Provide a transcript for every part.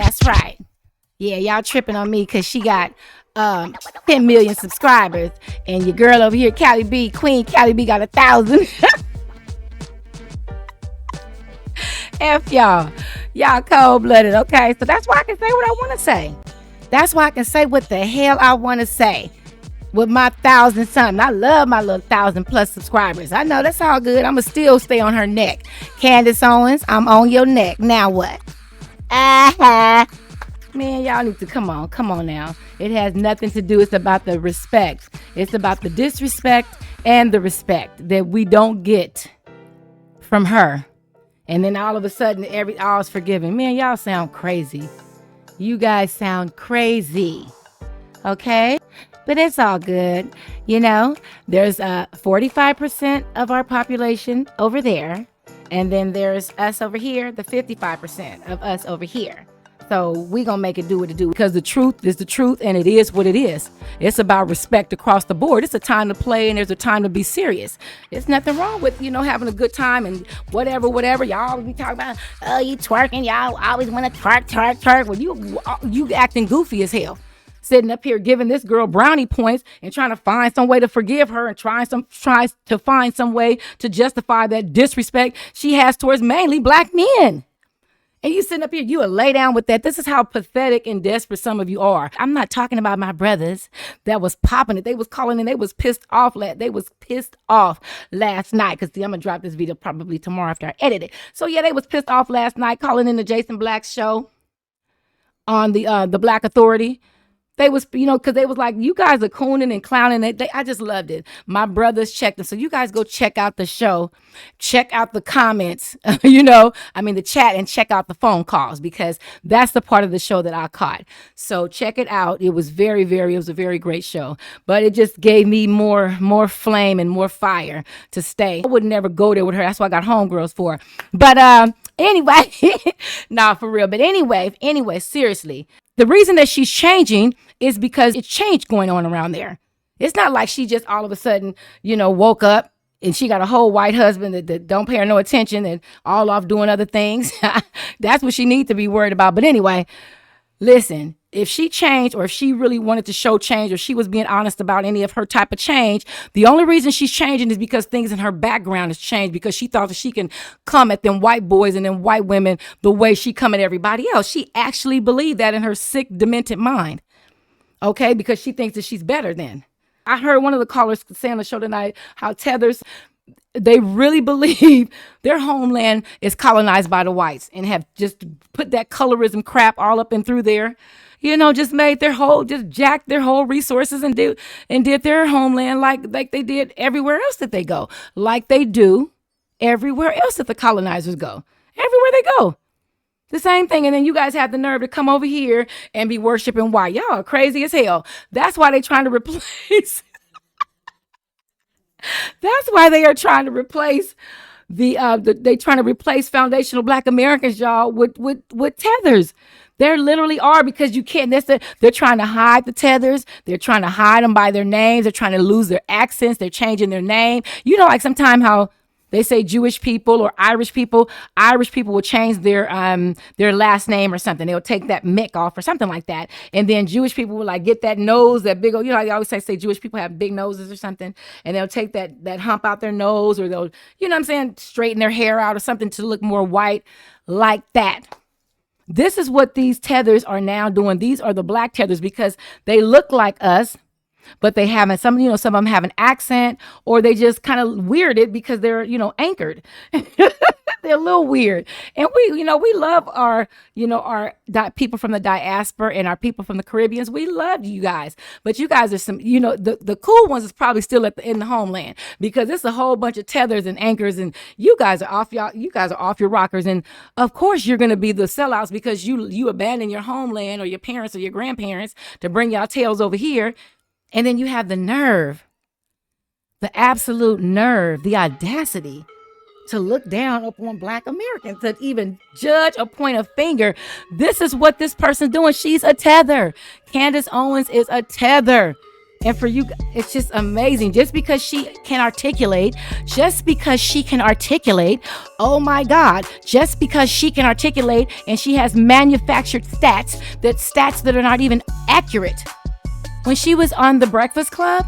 That's right. Yeah, y'all tripping on me because she got 10 million subscribers, and your girl over here, Cali B, Queen Cali B, got 1,000. F y'all. Y'all cold-blooded, okay? So that's why I can say what I want to say. That's why I can say what the hell I want to say with my 1,000 something. I love my little 1,000+ subscribers. I know that's all good. I'ma still stay on her neck. Candace Owens, I'm on your neck. Now what? Man, y'all need to come on now. It has nothing to do. It's about the respect. It's about the disrespect and the respect that we don't get from her. And then all of a sudden, all's forgiven. Man, y'all sound crazy. You guys sound crazy. Okay? But it's all good. You know, there's 45% of our population over there. And then there's us over here, the 55% of us over here. So we gonna make it do what it do, because the truth is the truth, and it is what it is. It's about respect across the board. It's a time to play, and there's a time to be serious. There's nothing wrong with, having a good time and whatever. Y'all always be talking about, oh, you twerking. Y'all always want to twerk. Well, you acting goofy as hell. Sitting up here giving this girl brownie points and trying to find some way to forgive her and tries to find some way to justify that disrespect she has towards mainly black men. And you sitting up here, you will lay down with that. This is how pathetic and desperate some of you are. I'm not talking about my brothers that was popping it. They was calling and they was pissed off. They was pissed off last night. Because I'm going to drop this video probably tomorrow after I edit it. So yeah, they was pissed off last night calling in the Jason Black's show on the Black Authority. They was, because they was like, you guys are cooning and clowning. I just loved it. My brothers checked them. So you guys go check out the show, check out the comments, the chat, and check out the phone calls, because that's the part of the show that I caught. So check it out. It was it was a very great show, but it just gave me more flame and more fire to stay. I would never go there with her. That's what I got homegirls for. But anyway, nah, for real. But anyway, seriously. The reason that she's changing is because it's change going on around there. It's not like she just all of a sudden, woke up and she got a whole white husband that don't pay her no attention and all off doing other things. That's what she needs to be worried about. But anyway, listen, if she changed, or if she really wanted to show change, or she was being honest about any of her type of change, the only reason she's changing is because things in her background has changed, because she thought that she can come at them white boys and them white women the way she come at everybody else. She actually believed that in her sick, demented mind. Okay, because she thinks that she's better than. I heard one of the callers say on the show tonight how tethers, they really believe their homeland is colonized by the whites and have just put that colorism crap all up and through there. Just made just jacked their whole resources and did their homeland like they did everywhere else that they go, like they do everywhere else that the colonizers go. Everywhere they go, the same thing. And then you guys have the nerve to come over here and be worshiping white. Y'all are crazy as hell. That's why they're trying to replace. That's why they are trying to replace they trying to replace foundational Black Americans, y'all, with tethers. They literally are, because you can't. They're trying to hide the tethers. They're trying to hide them by their names. They're trying to lose their accents. They're changing their name. Like sometimes how they say Jewish people or Irish people will change their last name or something. They'll take that Mick off or something like that. And then Jewish people will get that nose, that big old, I always say Jewish people have big noses or something. And they'll take that hump out their nose, or they'll, straighten their hair out or something to look more white, like that. This is what these tethers are now doing. These are the Black tethers, because they look like us, but they haven't. Some of them have an accent, or they just kind of weirded because they're, anchored. They're a little weird. And we love our people from the diaspora and our people from the Caribbeans. We love you guys, but you guys are some, the cool ones is probably still in the homeland, because it's a whole bunch of tethers and anchors, and you guys are off your rockers. And of course you're going to be the sellouts, because you abandon your homeland or your parents or your grandparents to bring y'all tails over here. And then you have the nerve, the absolute nerve, the audacity to look down upon Black Americans, to even judge or point a finger. This is what this person's doing. She's a tether. Candace Owens is a tether. And for you, it's just amazing. Just because she can articulate, oh my God, just because she can articulate and she has manufactured stats that are not even accurate. When she was on The Breakfast Club,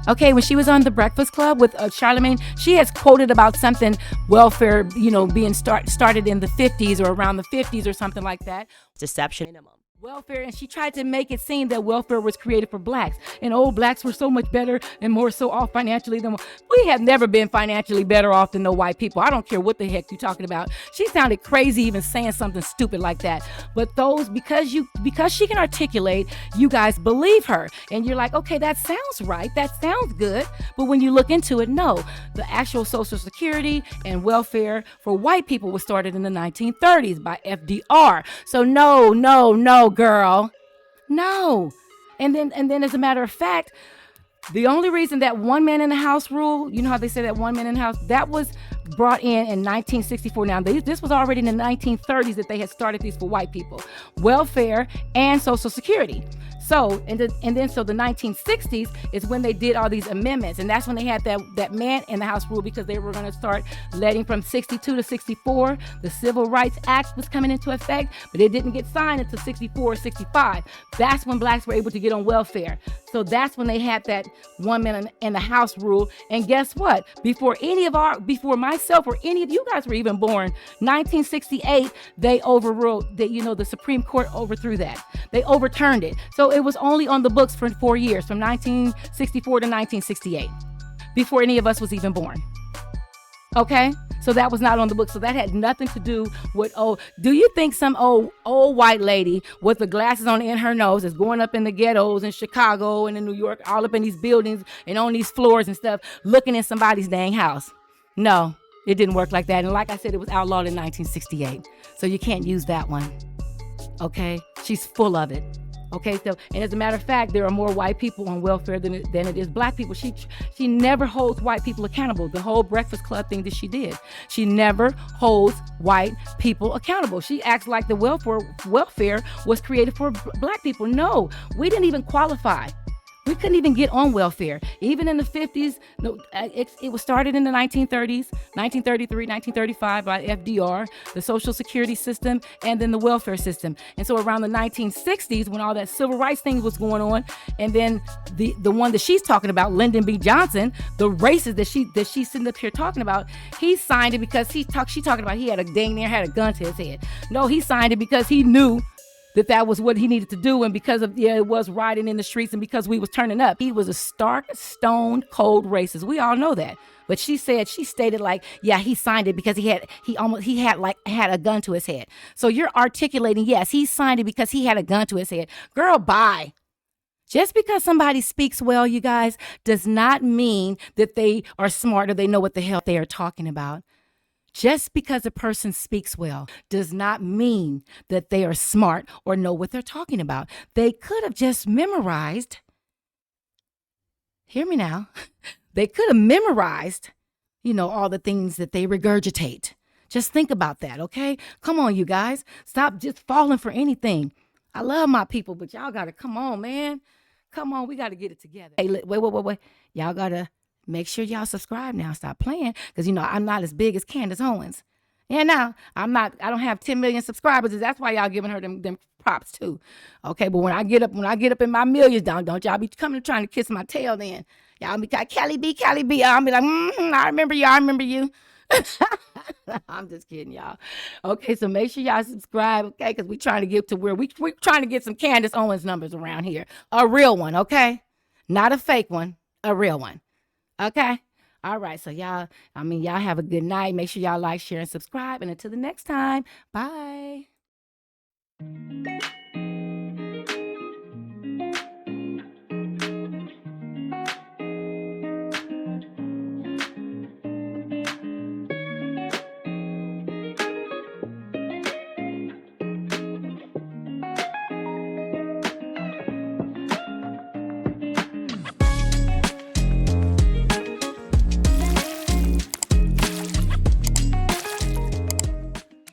when she was on The Breakfast Club with Charlamagne, she has quoted about something, welfare, being started in the 50s or around the 50s or something like that. Deception minimum. Welfare, and she tried to make it seem that welfare was created for blacks, and blacks were so much better and more so off financially than we have never been financially better off than no white people. I don't care what the heck you're talking about. She sounded crazy even saying something stupid like that. But because she can articulate, you guys believe her, and you're like, okay, that sounds right, that sounds good. But when you look into it, no, the actual Social Security and welfare for white people was started in the 1930s by FDR. So no, girl, no. And then as a matter of fact, the only reason that one man in the house rule, you know how they say that one man in the house, that was brought in 1964. Now, this was already in the 1930s that they had started these for white people, welfare and Social Security. So, and then the 1960s is when they did all these amendments, and that's when they had that man in the house rule, because they were going to start letting from 62 to 64. The Civil Rights Act was coming into effect, but it didn't get signed until 64 or 65. That's when blacks were able to get on welfare. So that's when they had that one man in the house rule. And guess what? Before myself or any of you guys were even born, 1968, they overruled the Supreme Court overthrew that. They overturned it. So it was only on the books for 4 years, from 1964 to 1968, before any of us was even born. Okay? So that was not on the book. So that had nothing to do with, do you think some old white lady with the glasses on in her nose is going up in the ghettos in Chicago and in New York, all up in these buildings and on these floors and stuff, looking in somebody's dang house? No, it didn't work like that. And like I said, it was outlawed in 1968. So you can't use that one. Okay? She's full of it. Okay, so, and as a matter of fact, there are more white people on welfare than it is black people. She never holds white people accountable. The whole Breakfast Club thing that she did, she never holds white people accountable. She acts like the welfare was created for black people. No, we didn't even qualify. We couldn't even get on welfare. Even in the 50s, it was started in the 1930s, 1933, 1935 by FDR, the Social Security system, and then the welfare system. And so around the 1960s, when all that civil rights thing was going on, and then the one that she's talking about, Lyndon B. Johnson, the racist that she's sitting up here talking about, he signed it because she talking about he had a gun to his head. No, he signed it because he knew that was what he needed to do, and because of it was rioting in the streets, and because we was turning up. He was a stark, stone cold racist. We all know that. But she stated like, yeah, he signed it because he had a gun to his head. So you're articulating, yes, he signed it because he had a gun to his head. Girl, bye. Just because somebody speaks well, you guys, does not mean that they are smart or they know what the hell they are talking about. Just because a person speaks well does not mean that they are smart or know what they're talking about. They could have just memorized. Hear me now. They could have memorized, all the things that they regurgitate. Just think about that, okay? Come on, you guys. Stop just falling for anything. I love my people, but y'all got to come on, man. Come on, we got to get it together. Hey, wait. Y'all got to make sure y'all subscribe now. Stop playing, because I'm not as big as Candace Owens. Yeah, now I don't have 10 million subscribers. That's why y'all giving her them props too. Okay, but when I get up in my millions, don't y'all be coming trying to kiss my tail then. Y'all be like, Cali B. I'll be like, I remember you. I'm just kidding, y'all. Okay, so make sure y'all subscribe, okay? Because we're trying to get to where we're trying to get some Candace Owens numbers around here. A real one, okay? Not a fake one, a real one. Okay. All right. So y'all have a good night. Make sure y'all like, share, and subscribe. And until the next time, bye.